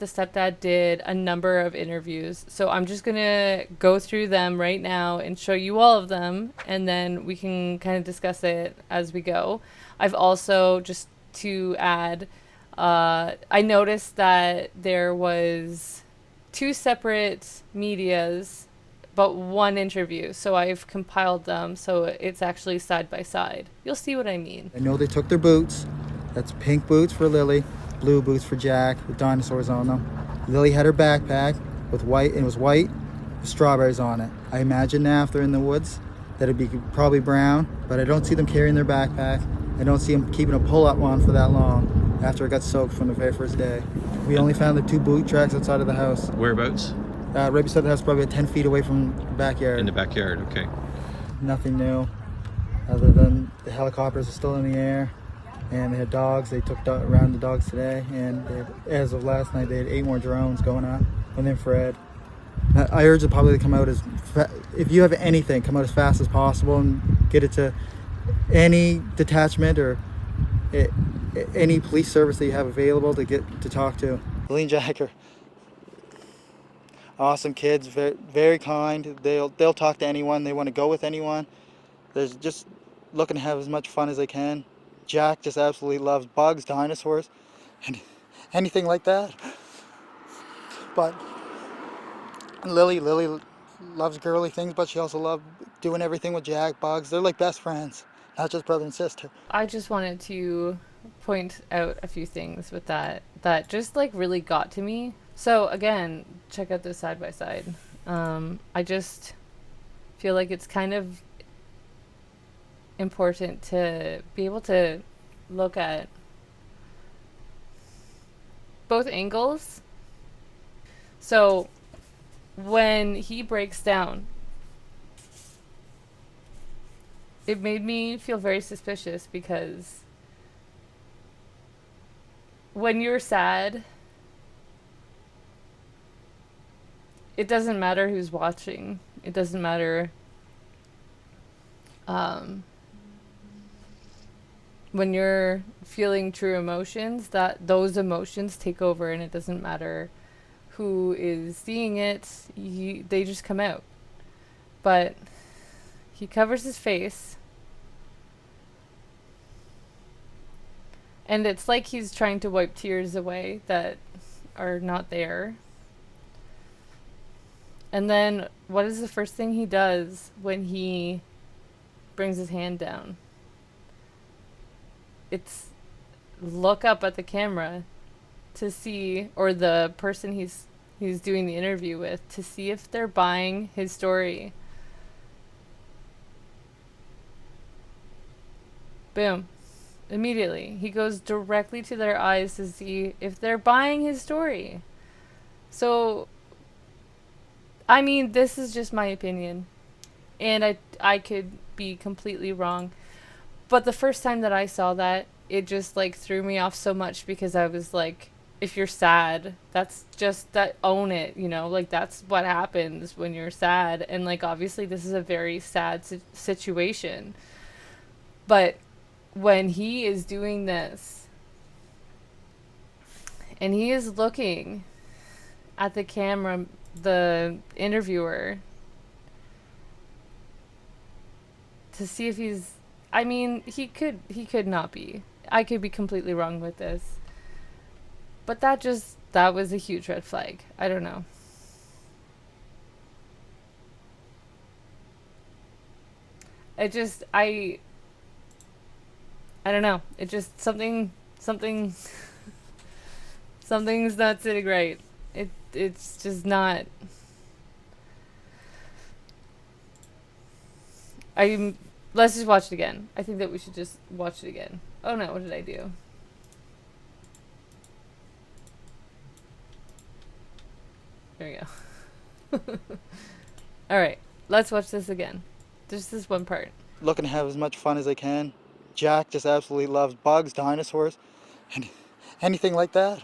the stepdad did a number of interviews. So I'm just going to go through them right now and show you all of them. And then we can kind of discuss it as we go. I've also, just to add, I noticed that there was two separate medias, but one interview. So I've compiled them so it's actually side by side. You'll see what I mean. I know they took their boots. That's pink boots for Lily, blue boots for Jack with dinosaurs on them. Lily had her backpack with white, and it was white with strawberries on it. I imagine now if they're in the woods that it'd be probably brown, but I don't see them carrying their backpack. I don't see them keeping a pull-up one for that long after it got soaked from the very first day. We only found the two boot tracks outside of the house. Whereabouts? Right beside the house, probably 10 feet away from the backyard. In the backyard, okay. Nothing new, other than the helicopters are still in the air, and they had dogs. They took around the dogs today, and as of last night, they had 8 more drones going on with infrared. I urge the public to come out if you have anything, come out as fast as possible and get it to any detachment or any police service that you have available to get to talk to. Lily and Jack are awesome kids, very, very kind. They'll talk to anyone. They want to go with anyone. They're just looking to have as much fun as they can. Jack just absolutely loves bugs, dinosaurs, and anything like that. But Lily loves girly things, but she also loves doing everything with Jack, bugs. They're like best friends, not just brother and sister. I just wanted to point out a few things with that just like really got to me. So again, check out this side by side. I just feel like it's kind of important to be able to look at both angles. So when he breaks down, it made me feel very suspicious because when you're sad, it doesn't matter who's watching. It doesn't matter when you're feeling true emotions, that those emotions take over, and it doesn't matter who is seeing it. They just come out. But he covers his face, and it's like he's trying to wipe tears away that are not there. And then what is the first thing he does when he brings his hand down? It's look up at the camera to see, or the person he's doing the interview with, to see if they're buying his story. Boom. Immediately. He goes directly to their eyes to see if they're buying his story. So, I mean, this is just my opinion. And I could be completely wrong. But the first time that I saw that, it just like threw me off so much, because I was like, if you're sad, that's just that, own it, you know, like that's what happens when you're sad. And like, obviously this is a very sad situation. But when he is doing this and he is looking at the camera, the interviewer, to see if he's, I mean, he could not be. I could be completely wrong with this. But that was a huge red flag. I don't know. I don't know. It just something's not sitting right. It's just not. Let's just watch it again. I think that we should just watch it again. Oh no, what did I do? There we go. Alright, let's watch this again. Just this one part. Looking to have as much fun as they can. Jack just absolutely loves bugs, dinosaurs, and anything like that.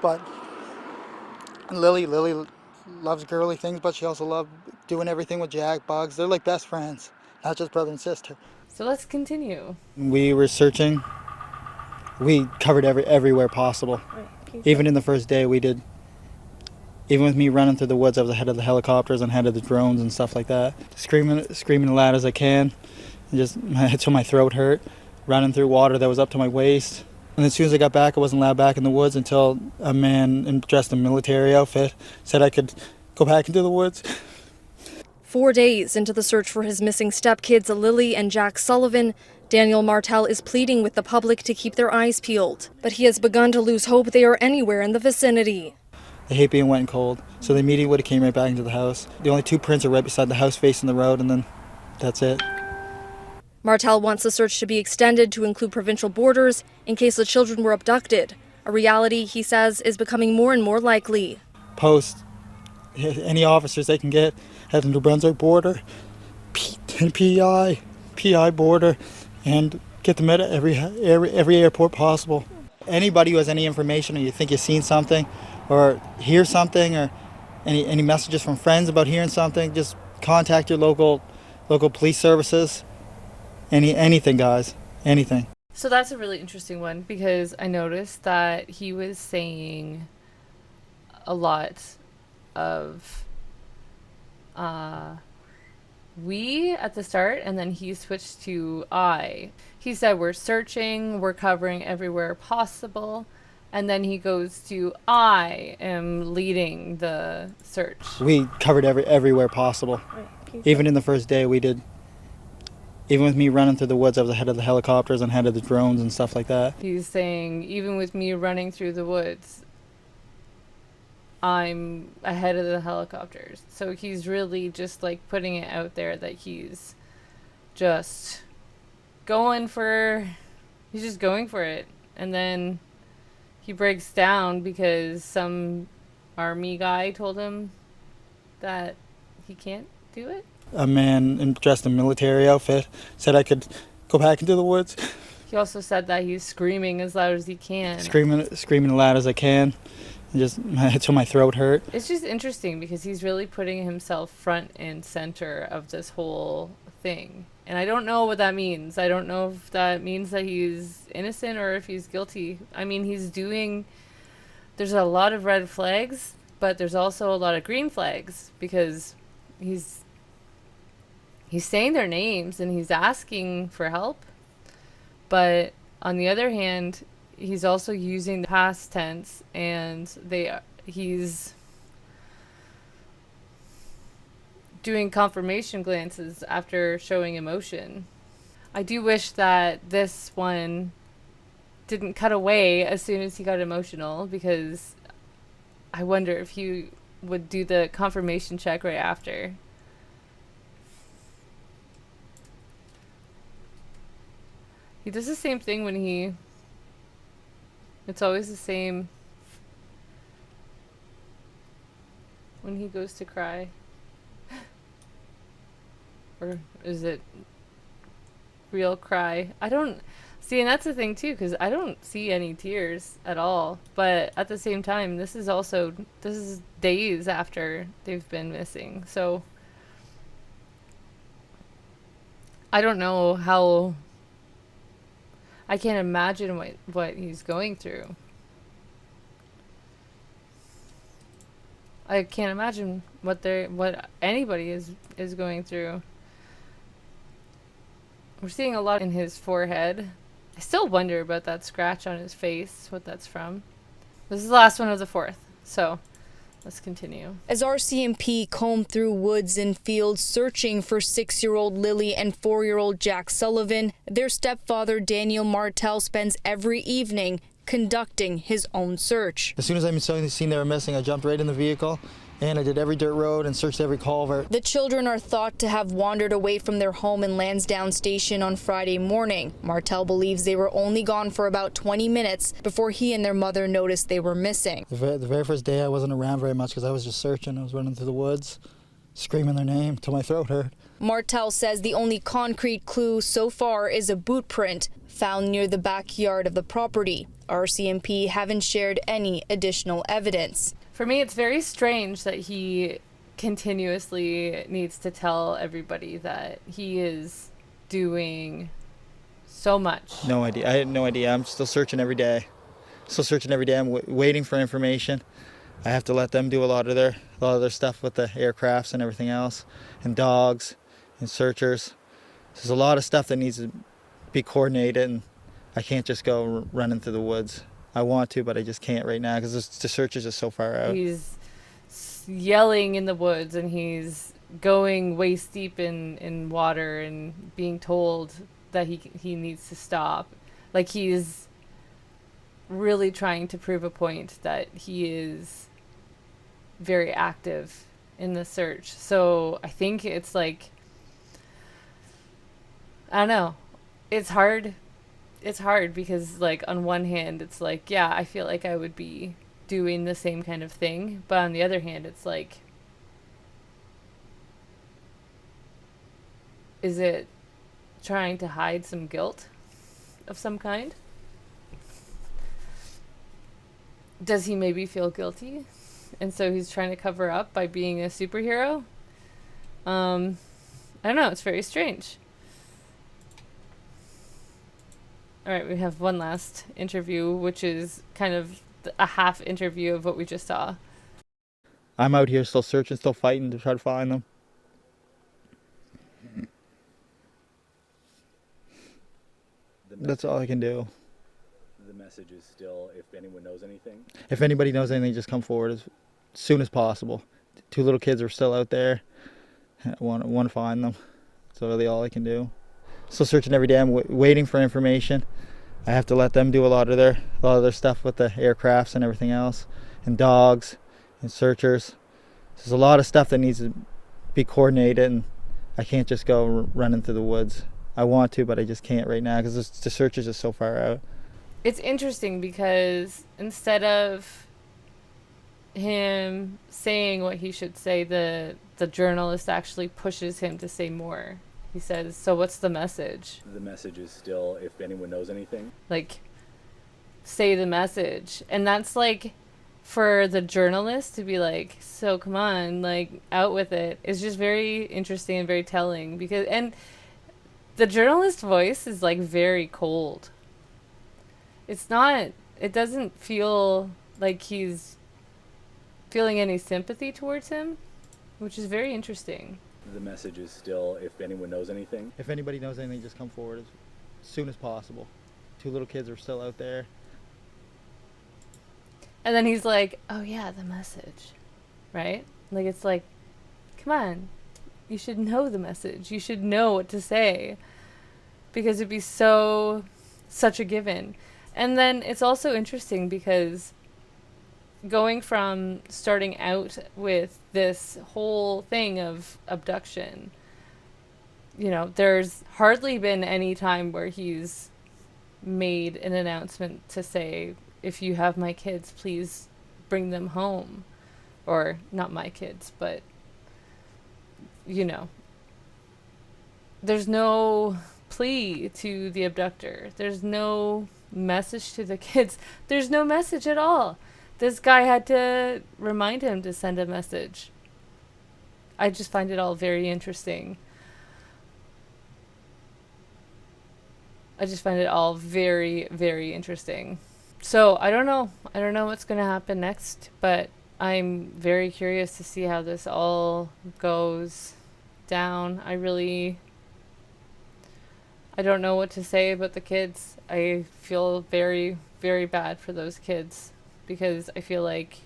But Lily loves girly things, but she also loves doing everything with Jack, bugs. They're like best friends, not just brother and sister. So let's continue. We were searching. We covered everywhere possible. Even in the first day, we did. Even with me running through the woods, I was ahead of the helicopters and ahead of the drones and stuff like that. Screaming as loud as I can, and just until my throat hurt. Running through water that was up to my waist. And as soon as I got back, I wasn't allowed back in the woods until a man dressed in military outfit said I could go back into the woods. 4 days into the search for his missing stepkids, Lily and Jack Sullivan, Daniel Martel is pleading with the public to keep their eyes peeled. But he has begun to lose hope they are anywhere in the vicinity. I hate being wet and cold, so they immediately would have came right back into the house. The only two prints are right beside the house facing the road, and then that's it. Martel wants the search to be extended to include provincial borders in case the children were abducted, a reality he says is becoming more and more likely. Post any officers they can get at the New Brunswick border, PI border, and get them at every airport possible. Anybody who has any information, or you think you've seen something, or hear something, or any messages from friends about hearing something, just contact your local police services. Anything, guys, anything. So that's a really interesting one because I noticed that he was saying a lot of we at the start, and then he switched to I. He said we're searching, we're covering everywhere possible, and then he goes to I am leading the search. We covered everywhere possible. Even in the first day, we did. Even with me running through the woods, I was ahead of the helicopters and ahead of the drones and stuff like that. He's saying, even with me running through the woods, I'm ahead of the helicopters. So he's really just like putting it out there that he's just going for it. And then he breaks down because some army guy told him that he can't do it. A man dressed in military outfit said I could go back into the woods. He also said that he's screaming as loud as he can. Screaming as loud as I can, and just until my throat hurt. It's just interesting because he's really putting himself front and center of this whole thing. And I don't know what that means. I don't know if that means that he's innocent or if he's guilty. I mean, there's a lot of red flags, but there's also a lot of green flags because he's saying their names and he's asking for help. But on the other hand, he's also using the past tense and he's doing confirmation glances after showing emotion. I do wish that this one didn't cut away as soon as he got emotional, because I wonder if he would do the confirmation check right after. He does the same thing when it's always the same when he goes to cry. Or is it real cry? I don't see, and that's the thing too, because I don't see any tears at all. But at the same time, this is days after they've been missing. So I don't know how. I can't imagine what he's going through. I can't imagine what anybody is going through. We're seeing a lot in his forehead. I still wonder about that scratch on his face, what that's from. This is the last one of the fourth, so let's continue. As RCMP combed through woods and fields searching for 6-year-old Lily and 4-year-old Jack Sullivan, their stepfather Daniel Martel spends every evening conducting his own search. As soon as I seen they were missing, I jumped right in the vehicle and I did every dirt road and searched every culvert. The children are thought to have wandered away from their home in Lansdowne Station on Friday morning. Martel believes they were only gone for about 20 minutes before he and their mother noticed they were missing. The very first day I wasn't around very much because I was just searching. I was running through the woods, screaming their name till my throat hurt. Martel says the only concrete clue so far is a boot print found near the backyard of the property. RCMP haven't shared any additional evidence. For me, it's very strange that he continuously needs to tell everybody that he is doing so much. No idea. I had no idea. I'm still searching every day. Still searching every day. I'm waiting for information. I have to let them do a lot of their stuff with the aircrafts and everything else, and dogs, and searchers. There's a lot of stuff that needs to be coordinated, and I can't just go running through the woods. I want to, but I just can't right now because the search is just so far out. He's yelling in the woods, and he's going waist deep in water and being told that he needs to stop. Like, he's really trying to prove a point that he is very active in the search. So I think it's like, I don't know. It's hard. It's hard because, like, on one hand, it's like, yeah, I feel like I would be doing the same kind of thing. But on the other hand, it's like, is it trying to hide some guilt of some kind? Does he maybe feel guilty? And so he's trying to cover up by being a superhero? I don't know. It's very strange. All right, we have one last interview, which is kind of a half interview of what we just saw. I'm out here still searching, still fighting to try to find them. That's all I can do. The message is still, if anyone knows anything. If anybody knows anything, just come forward as soon as possible. 2 little kids are still out there. I want to find them. That's really all I can do. Still searching every day. I'm waiting for information. I have to let them do a lot of their stuff with the aircrafts and everything else, and dogs, and searchers. There's a lot of stuff that needs to be coordinated, and I can't just go running through the woods. I want to, but I just can't right now because the search is just so far out. It's interesting because instead of him saying what he should say, the journalist actually pushes him to say more. He says, so what's the message? The message is still, if anyone knows anything. Like, say the message. And that's like, for the journalist to be like, so come on, like, out with it. It's just very interesting and very telling. Because, and the journalist voice is like very cold. It's not, it doesn't feel like he's feeling any sympathy towards him, which is very interesting. The message is still, if anyone knows anything. If anybody knows anything, just come forward as soon as possible. 2 little kids are still out there. And then he's like, oh yeah, the message, right? Like, it's like, come on, you should know the message. You should know what to say, because it'd be such a given. And then it's also interesting because going from starting out with this whole thing of abduction, you know, there's hardly been any time where he's made an announcement to say, if you have my kids, please bring them home. Or not my kids, but, you know, there's no plea to the abductor. There's no message to the kids. There's no message at all. This guy had to remind him to send a message. I just find it all very interesting. I just find it all very, very interesting. So I don't know. I don't know what's going to happen next, but I'm very curious to see how this all goes down. I don't know what to say about the kids. I feel very, very bad for those kids because I feel like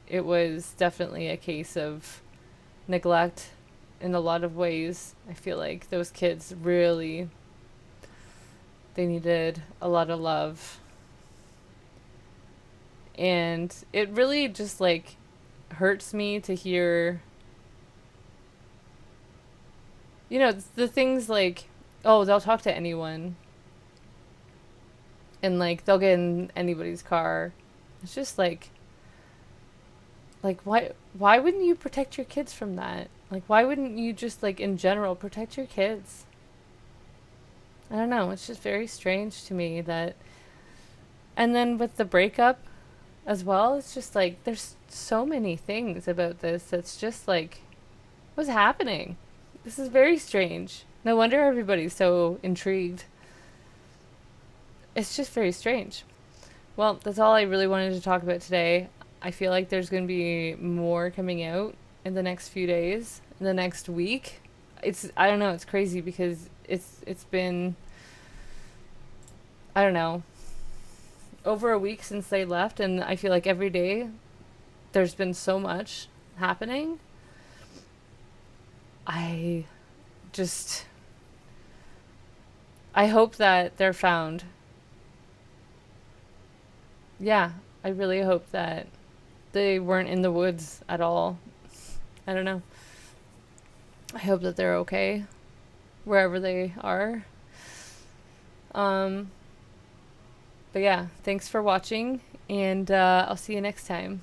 it was definitely a case of neglect in a lot of ways. I feel like those kids really, they needed a lot of love. And it really just like hurts me to hear, you know, the things like, oh, they'll talk to anyone. And like they'll get in anybody's car. It's just like why wouldn't you protect your kids from that? Like, why wouldn't you just, like, in general, protect your kids? I don't know. It's just very strange to me that... And then with the breakup as well, it's just like, there's so many things about this that's just like, what's happening? This is very strange. No wonder everybody's so intrigued. It's just very strange. Well, that's all I really wanted to talk about today. I feel like there's going to be more coming out in the next few days, in the next week. I don't know, it's crazy because it's been, I don't know, over a week since they left, and I feel like every day there's been so much happening. I just I hope that they're found. Yeah, I really hope that they weren't in the woods at all. I don't know. I hope that they're okay wherever they are. Um, but yeah, thanks for watching, and I'll see you next time.